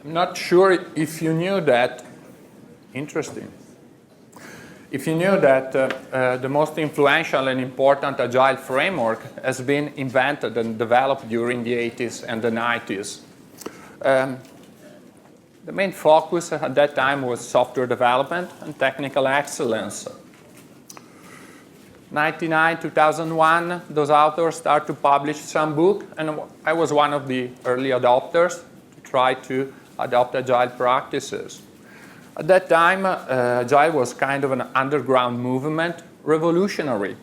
I'm not sure if you knew that, interesting. If you knew that the most influential and important Agile framework has been invented and developed during the 80s and the 90s. The main focus at that time was software development and technical excellence. 1999, 2001, those authors started to publish some book, and I was one of the early adopters to try to adopt Agile practices. At that time, Agile was kind of an underground movement, revolutionary,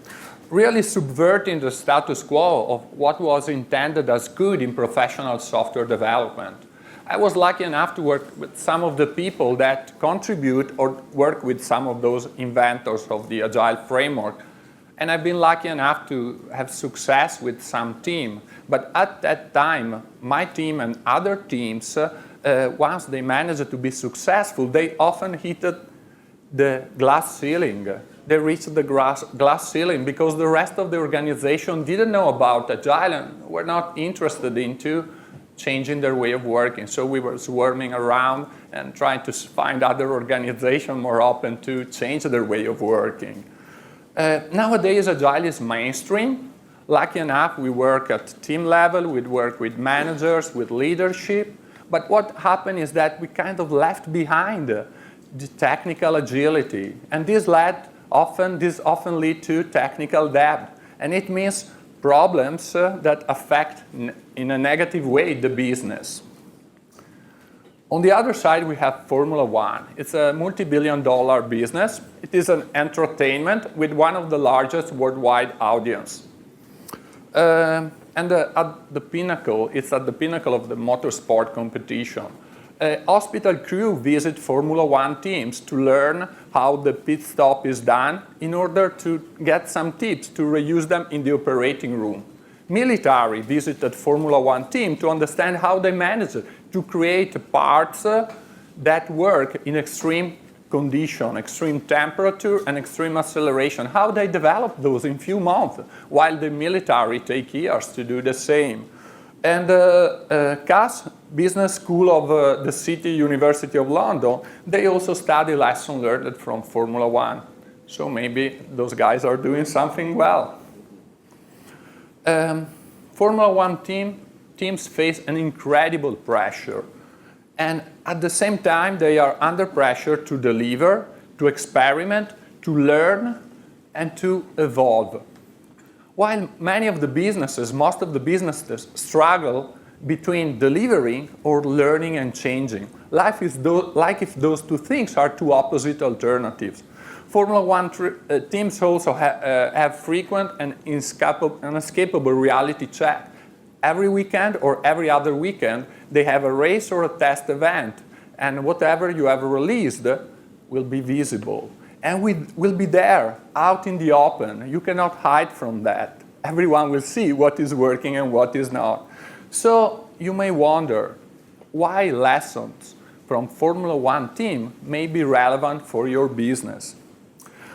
really subverting the status quo of what was intended as good in professional software development. I was lucky enough to work with some of the people that contribute or work with some of those inventors of the Agile framework. And I've been lucky enough to have success with some team. But at that time, my team and other teams, once they managed to be successful, they often hit the glass ceiling. They reached the glass ceiling because the rest of the organization didn't know about Agile and were not interested into changing their way of working. So we were swarming around and trying to find other organizations more open to change their way of working. Nowadays, Agile is mainstream. Lucky enough, we work at team level, we work with managers, with leadership. But what happened is that we kind of left behind the technical agility. And this often lead to technical debt. And it means problems that affect in a negative way the business. On the other side, we have Formula One. It's a multi-billion-dollar business. It is an entertainment with one of the largest worldwide audience. And at the pinnacle, it's at the pinnacle of the motorsport competition. Hospital crew visit Formula One teams to learn how the pit stop is done in order to get some tips to reuse them in the operating room. Military visited Formula One team to understand how they manage to create parts that work in extreme condition, extreme temperature and extreme acceleration. How they develop those in few months, while the military take years to do the same. And CAS, Business School of the City University of London, they also study lessons learned from Formula One. So maybe those guys are doing something well. Formula One teams face an incredible pressure. And at the same time, they are under pressure to deliver, to experiment, to learn, and to evolve. While many of the businesses, most of the businesses struggle between delivering or learning and changing. Life is like if those two things are two opposite alternatives. Formula One teams also have frequent and inescapable reality check. Every weekend or every other weekend, they have a race or a test event, and whatever you have released will be visible. And we will be there, out in the open. You cannot hide from that. Everyone will see what is working and what is not. So you may wonder why lessons from Formula One team may be relevant for your business.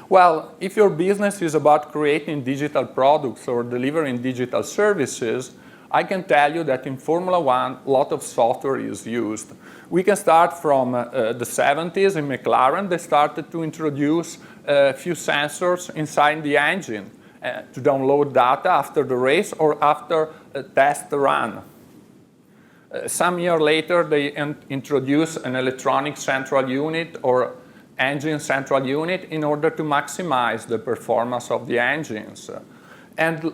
Well, if your business is about creating digital products or delivering digital services, I can tell you that in Formula One, a lot of software is used. We can start from the 70s in McLaren. They started to introduce a few sensors inside the engine to download data after the race or after a test run. Some years later, they introduced an electronic central unit or engine central unit in order to maximize the performance of the engines. And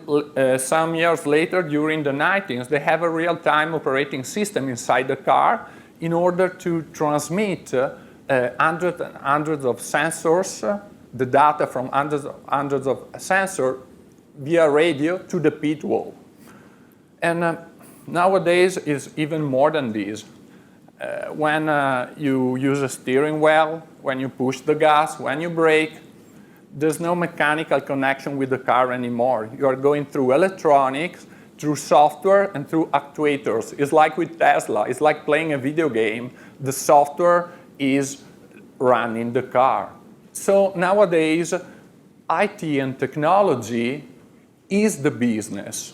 some years later, during the 90s, they have a real-time operating system inside the car in order to transmit hundreds and hundreds of sensors, the data from hundreds of sensors via radio to the pit wall. And nowadays, it's even more than this. When you use a steering wheel, when you push the gas, when you brake, there's no mechanical connection with the car anymore. You are going through electronics, through software, and through actuators. It's like with Tesla. It's like playing a video game. The software is running the car. So nowadays, IT and technology is the business.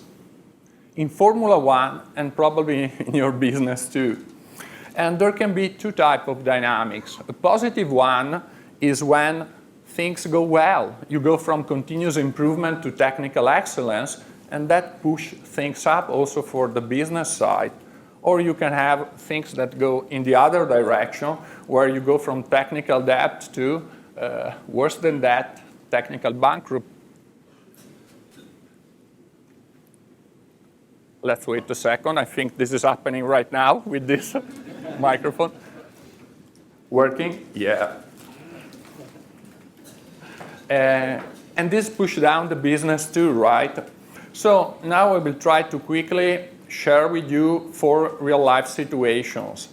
In Formula One, and probably in your business too. And there can be two types of dynamics. A positive one is when things go well. You go from continuous improvement to technical excellence, and that pushes things up also for the business side. Or you can have things that go in the other direction, where you go from technical debt to, worse than that, technical bankruptcy. Let's wait a second. I think this is happening right now with this microphone. Working? Yeah. And this pushes down the business too, right? So now I will try to quickly share with you 4 real-life situations,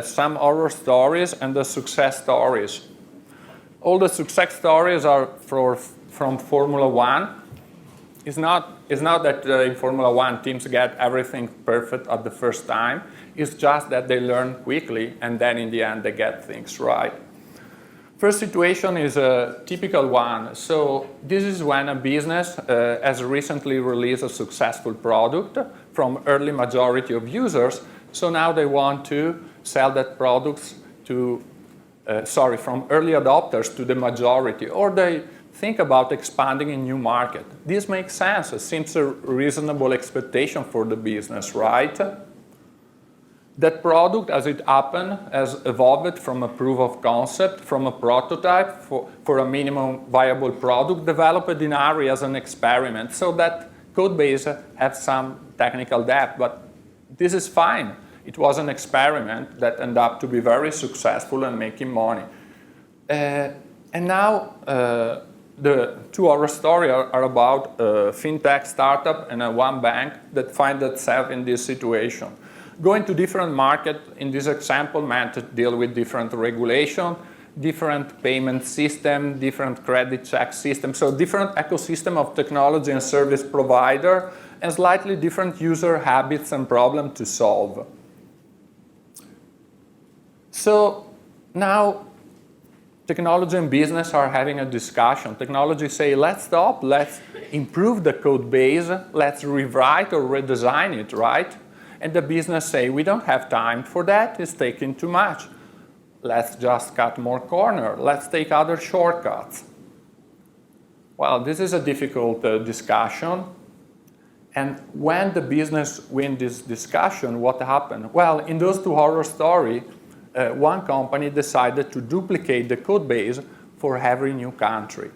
some horror stories and the success stories. All the success stories are from Formula One. It's not that in Formula One teams get everything perfect at the first time. It's just that they learn quickly, and then in the end they get things right. First situation is a typical one. So this is when a business has recently released a successful product from early majority of users. So now they want to sell that product to, from early adopters to the majority, or they think about expanding in new market. This makes sense. It seems a reasonable expectation for the business, right? That product, as it happened, has evolved from a proof of concept, from a prototype for a minimum viable product developed in R as an experiment. So that code base has some technical debt, but this is fine. It was an experiment that ended up to be very successful and making money. And now the 2 horror stories are about a fintech startup and one bank that find themselves in this situation. Going to different markets in this example meant to deal with different regulation, different payment system, different credit check system, so different ecosystem of technology and service provider, and slightly different user habits and problems to solve. So now technology and business are having a discussion. Technology say, let's stop, let's improve the code base, let's rewrite or redesign it, right? And the business say, we don't have time for that, it's taking too much. Let's just cut more corner, let's take other shortcuts. Well, this is a difficult discussion. And when the business win this discussion, what happened? Well, in those 2 horror stories, one company decided to duplicate the code base for every new country.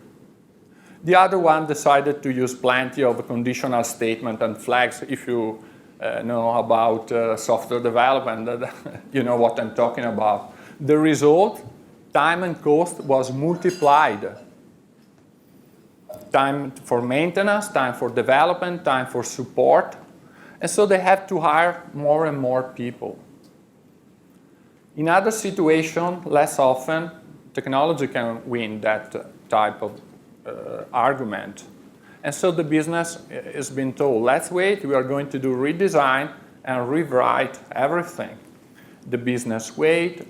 The other one decided to use plenty of conditional statement and flags. If you know about software development, you know what I'm talking about. The result, time and cost was multiplied. Time for maintenance, time for development, time for support. And so they have to hire more and more people. In other situations, less often, technology can win that type of argument. And so the business is being told, let's wait, we are going to do redesign and rewrite everything. The business wait,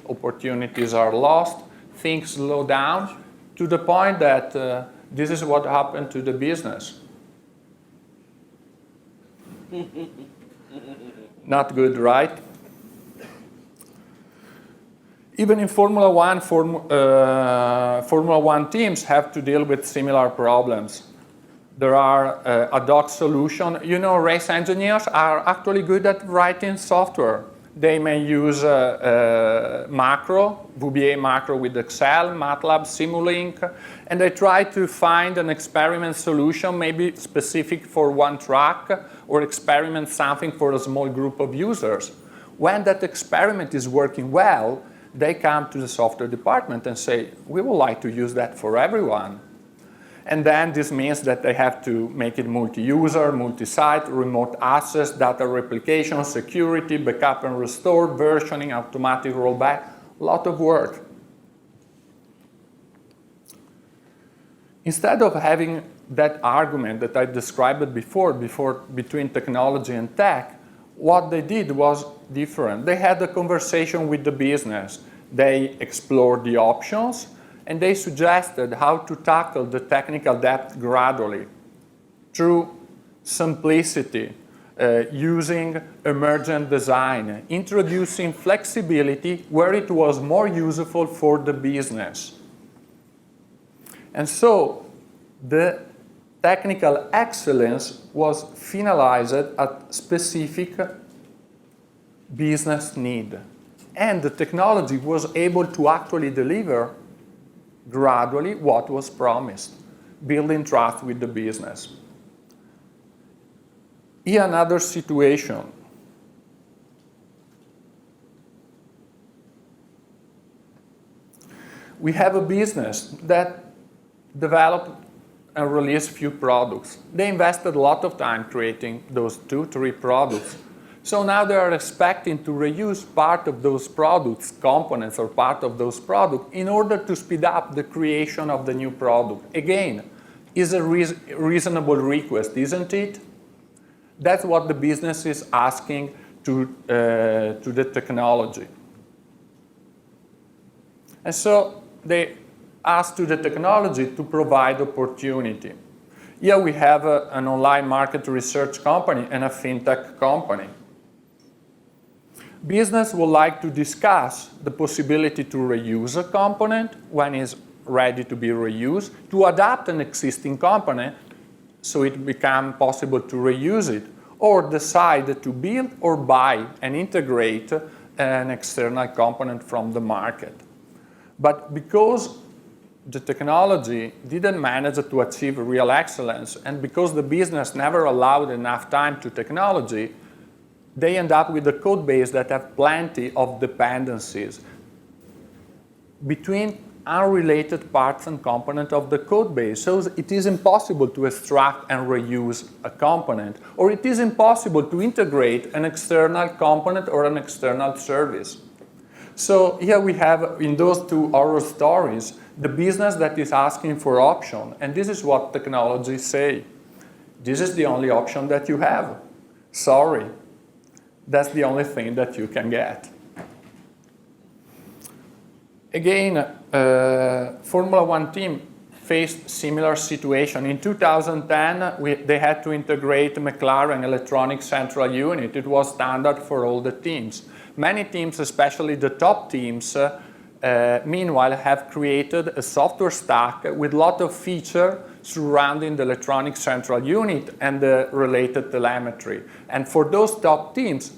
opportunities are lost, things slow down to the point that this is what happened to the business. Not good, right? Even in Formula One, Formula One teams have to deal with similar problems. There are ad hoc solutions. You know, race engineers are actually good at writing software. They may use macro, VBA macro with Excel, MATLAB, Simulink, and they try to find an experiment solution, maybe specific for one track, or experiment something for a small group of users. When that experiment is working well, they come to the software department and say, we would like to use that for everyone. And then this means that they have to make it multi-user, multi-site, remote access, data replication, security, backup and restore, versioning, automatic rollback, a lot of work. Instead of having that argument that I described before between technology and tech, what they did was different. They had a conversation with the business. They explored the options, and they suggested how to tackle the technical debt gradually through simplicity, using emergent design, introducing flexibility where it was more useful for the business. And so the technical excellence was finalized at specific business need. And the technology was able to actually deliver gradually what was promised, building trust with the business. Here another situation. We have a business that developed and released few products. They invested a lot of time creating those 2-3 products. So now they are expecting to reuse part of those products, components or part of those products, in order to speed up the creation of the new product. Again, is a reasonable request, isn't it? That's what the business is asking to the technology. And so they ask to the technology to provide opportunity. Here we have an online market research company and a fintech company. Business would like to discuss the possibility to reuse a component when it's ready to be reused, to adapt an existing component so it becomes possible to reuse it, or decide to build or buy and integrate an external component from the market. But because the technology didn't manage to achieve real excellence, and because the business never allowed enough time to technology, they end up with a code base that have plenty of dependencies between unrelated parts and components of the code base. So it is impossible to extract and reuse a component, or it is impossible to integrate an external component or an external service. So here we have, in those two horror stories, the business that is asking for option, and this is what technologies say. This is the only option that you have. Sorry. That's the only thing that you can get. Again, Formula One team faced similar situation. In 2010, they had to integrate McLaren electronic central unit. It was standard for all the teams. Many teams, especially the top teams, meanwhile have created a software stack with a lot of features surrounding the electronic central unit and the related telemetry. And for those top teams,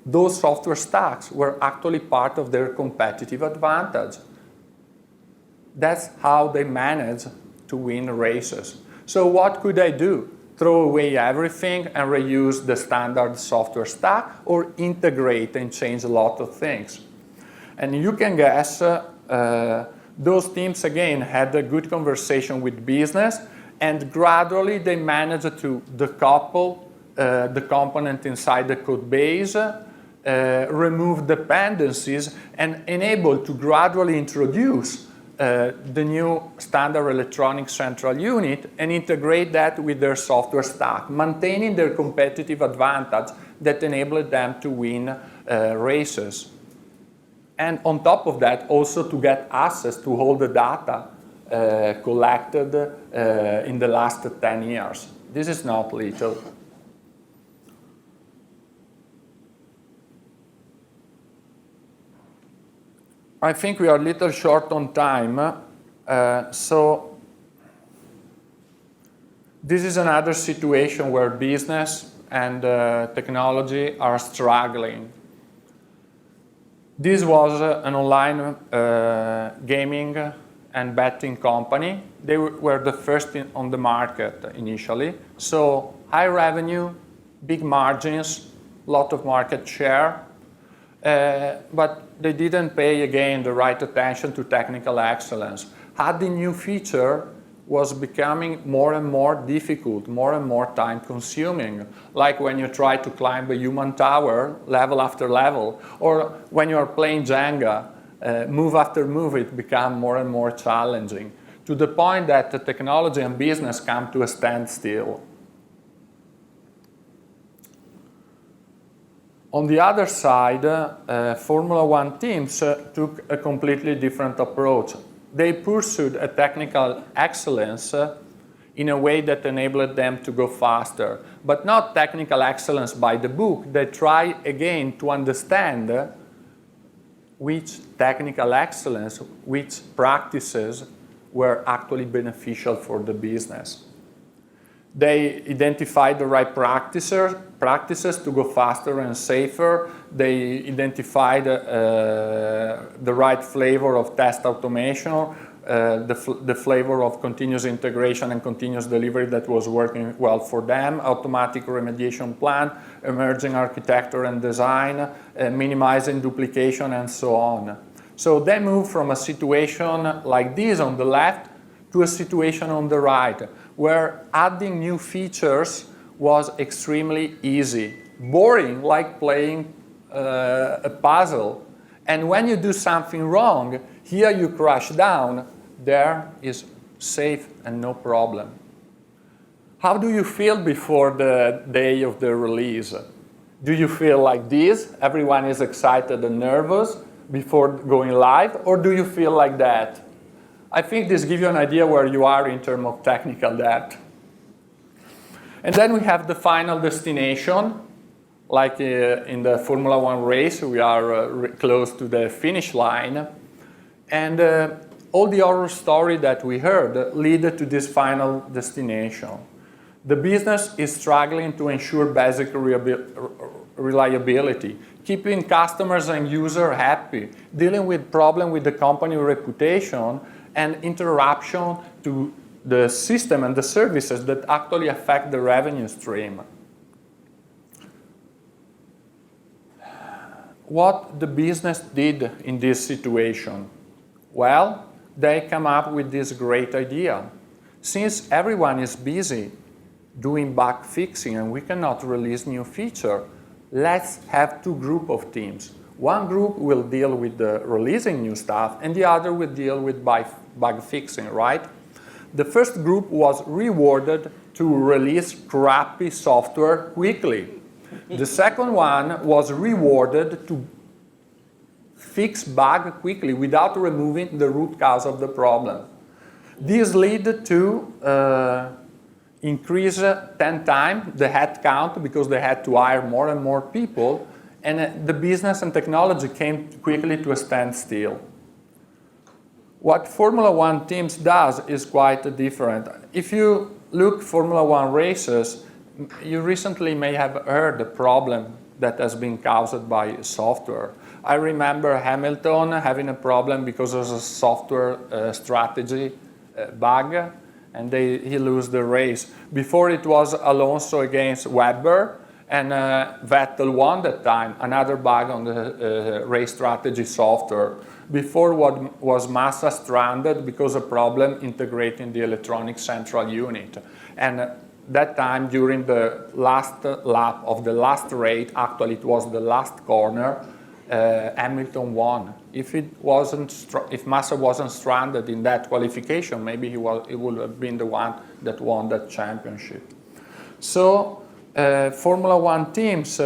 those software stacks were actually part of their competitive advantage. That's how they managed to win races. So what could I do? Throw away everything and reuse the standard software stack, or integrate and change a lot of things? And you can guess those teams, again, had a good conversation with business, and gradually they managed to decouple the component inside the code base, remove dependencies, and enable to gradually introduce the new standard electronic central unit and integrate that with their software stack, maintaining their competitive advantage that enabled them to win races. And on top of that, also to get access to all the data collected in the last 10 years. This is not little. I think we are a little short on time, so this is another situation where business and technology are struggling. This was an online gaming and betting company. They were the first on the market initially. So high revenue, big margins, lot of market share, but they didn't pay, again, the right attention to technical excellence. Adding new feature was becoming more and more difficult, more and more time consuming, like when you try to climb a human tower level after level, or when you are playing Jenga, move after move, it becomes more and more challenging, to the point that the technology and business come to a standstill. On the other side, Formula One teams took a completely different approach. They pursued a technical excellence in a way that enabled them to go faster. But not technical excellence by the book. They try again to understand which technical excellence, which practices were actually beneficial for the business. They identified the right practices to go faster and safer. They identified the right flavor of test automation, the flavor of continuous integration and continuous delivery that was working well for them, automatic remediation plan, emerging architecture and design, minimizing duplication, and so on. So they moved from a situation like this on the left to a situation on the right, where adding new features was extremely easy. Boring, like playing a puzzle. And when you do something wrong, here you crash down, there is safe and no problem. How do you feel before the day of the release? Do you feel like this? Everyone is excited and nervous before going live, or do you feel like that? I think this gives you an idea where you are in terms of technical debt. And then we have the final destination. Like in the Formula One race, we are close to the finish line. And all the horror story that we heard lead to this final destination. The business is struggling to ensure basic reliability, keeping customers and users happy, dealing with problems with the company reputation, and interruption to the system and the services that actually affect the revenue stream. What the business did in this situation? Well, they come up with this great idea. Since everyone is busy doing bug fixing and we cannot release new feature, let's have two groups of teams. One group will deal with the releasing new stuff, and the other will deal with bug fixing, right? The first group was rewarded to release crappy software quickly. The second one was rewarded to fix bug quickly without removing the root cause of the problem. This led to increase 10 times the head count because they had to hire more and more people, and the business and technology came quickly to a standstill. What Formula One teams does is quite different. If you look Formula One races, you recently may have heard the problem that has been caused by software. I remember Hamilton having a problem because of a software strategy bug, and he lost the race. Before it was Alonso against Webber, and Vettel won that time, another bug on the race strategy software. Before was Massa stranded because of a problem integrating the electronic central unit. And that time, during the last lap of the last race, actually it was the last corner, Hamilton won. If Massa wasn't stranded in that qualification, maybe he would have been the one that won that championship. So Formula One teams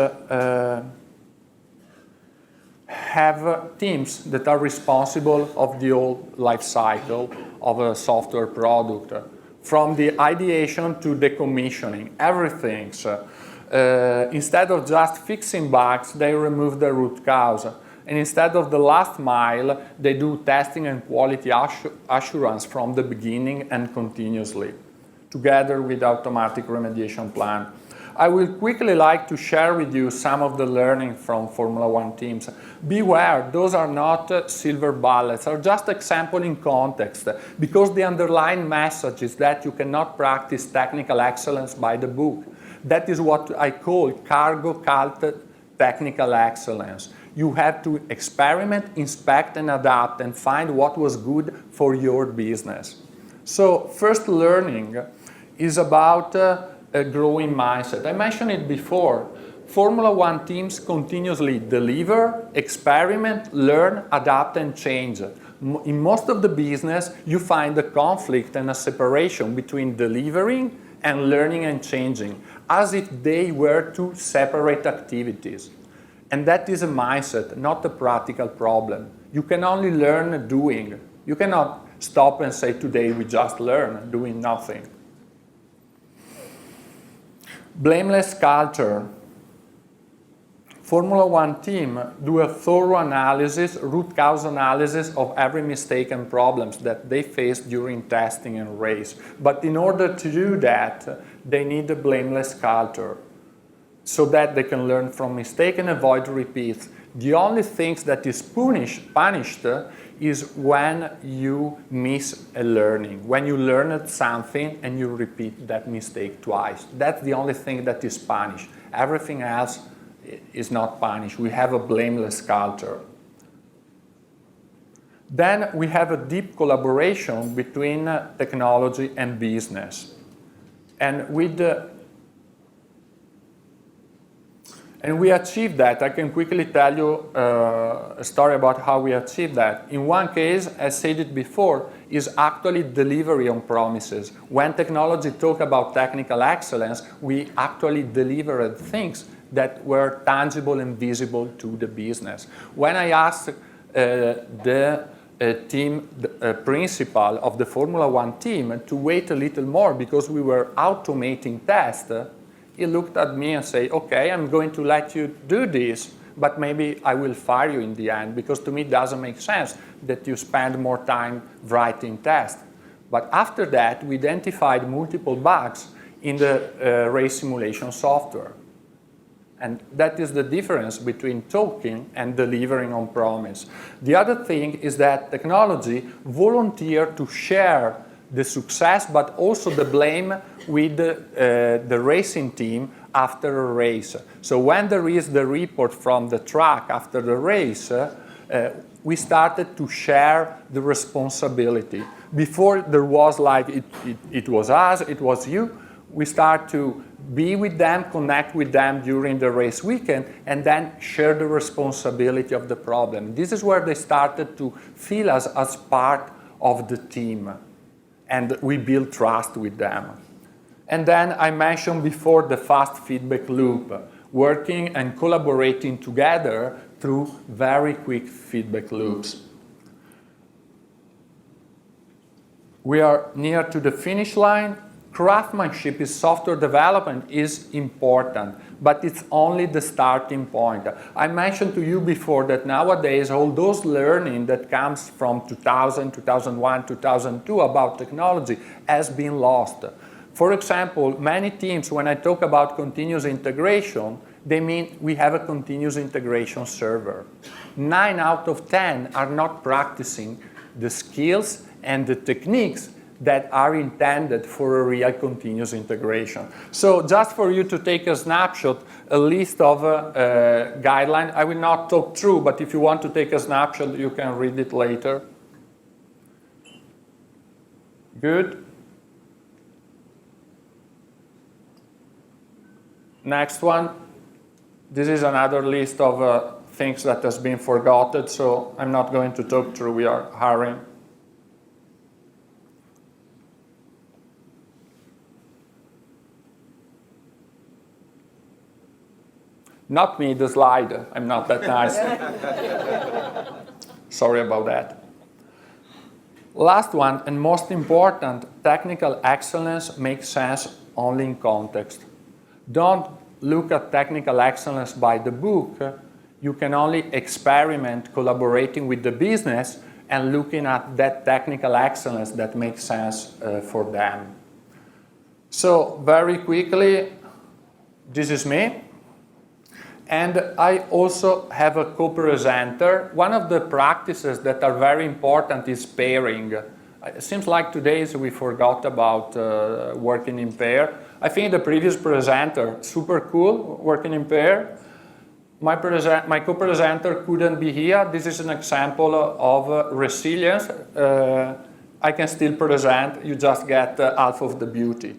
have teams that are responsible of the whole life cycle of a software product, from the ideation to the commissioning, everything. Instead of just fixing bugs, they remove the root cause. And instead of the last mile, they do testing and quality assurance from the beginning and continuously, together with automatic remediation plan. I will quickly like to share with you some of the learning from Formula One teams. Beware, those are not silver bullets, are just example in context, because the underlying message is that you cannot practice technical excellence by the book. That is what I call cargo cult technical excellence. You have to experiment, inspect, and adapt, and find what was good for your business. So first learning is about a growing mindset. I mentioned it before. Formula One teams continuously deliver, experiment, learn, adapt, and change. In most of the business, you find a conflict and a separation between delivering and learning and changing, as if they were two separate activities. And that is a mindset, not a practical problem. You can only learn doing. You cannot stop and say, today we just learn, doing nothing. Blameless culture. Formula One team do a thorough analysis, root cause analysis of every mistake and problems that they face during testing and race. But in order to do that, they need a blameless culture so that they can learn from mistakes and avoid repeats. The only thing that is punished is when you miss a learning, when you learned something and you repeat that mistake twice. That's the only thing that is punished. Everything else is not punished. We have a blameless culture. Then we have a deep collaboration between technology and business. And we achieved that. I can quickly tell you a story about how we achieved that. In one case, as said it before, is actually delivery on promises. When technology talk about technical excellence, we actually delivered things that were tangible and visible to the business. When I asked the team principal of the Formula One team to wait a little more because we were automating tests, he looked at me and said, okay, I'm going to let you do this, but maybe I will fire you in the end, because to me it doesn't make sense that you spend more time writing tests. But after that, we identified multiple bugs in the race simulation software. And that is the difference between talking and delivering on promise. The other thing is that technology volunteered to share the success, but also the blame with the racing team after a race. So when there is the report from the track after the race, we started to share the responsibility. Before there was like, it was us, it was you. We start to be with them, connect with them during the race weekend, and then share the responsibility of the problem. This is where they started to feel us as part of the team, and we build trust with them. And then I mentioned before the fast feedback loop, working and collaborating together through very quick feedback loops. We are near to the finish line. Craftsmanship in software development is important, but it's only the starting point. I mentioned to you before that nowadays all those learning that comes from 2000, 2001, 2002 about technology has been lost. For example, many teams, when I talk about continuous integration, they mean we have a continuous integration server. 9 out of 10 are not practicing the skills and the techniques that are intended for a real continuous integration. So just for you to take a snapshot, a list of guidelines. I will not talk through, but if you want to take a snapshot, you can read it later. Good. Next one. This is another list of things that has been forgotten, so I'm not going to talk through. We are hurrying. Not me, the slide. I'm not that nice. Sorry about that. Last one, and most important, technical excellence makes sense only in context. Don't look at technical excellence by the book. You can only experiment collaborating with the business and looking at that technical excellence that makes sense for them. So very quickly, this is me. And I also have a co-presenter. One of the practices that are very important is pairing. It seems like today we forgot about working in pair. I think the previous presenter, super cool, working in pair. My co-presenter couldn't be here. This is an example of resilience. I can still present, you just get half of the beauty.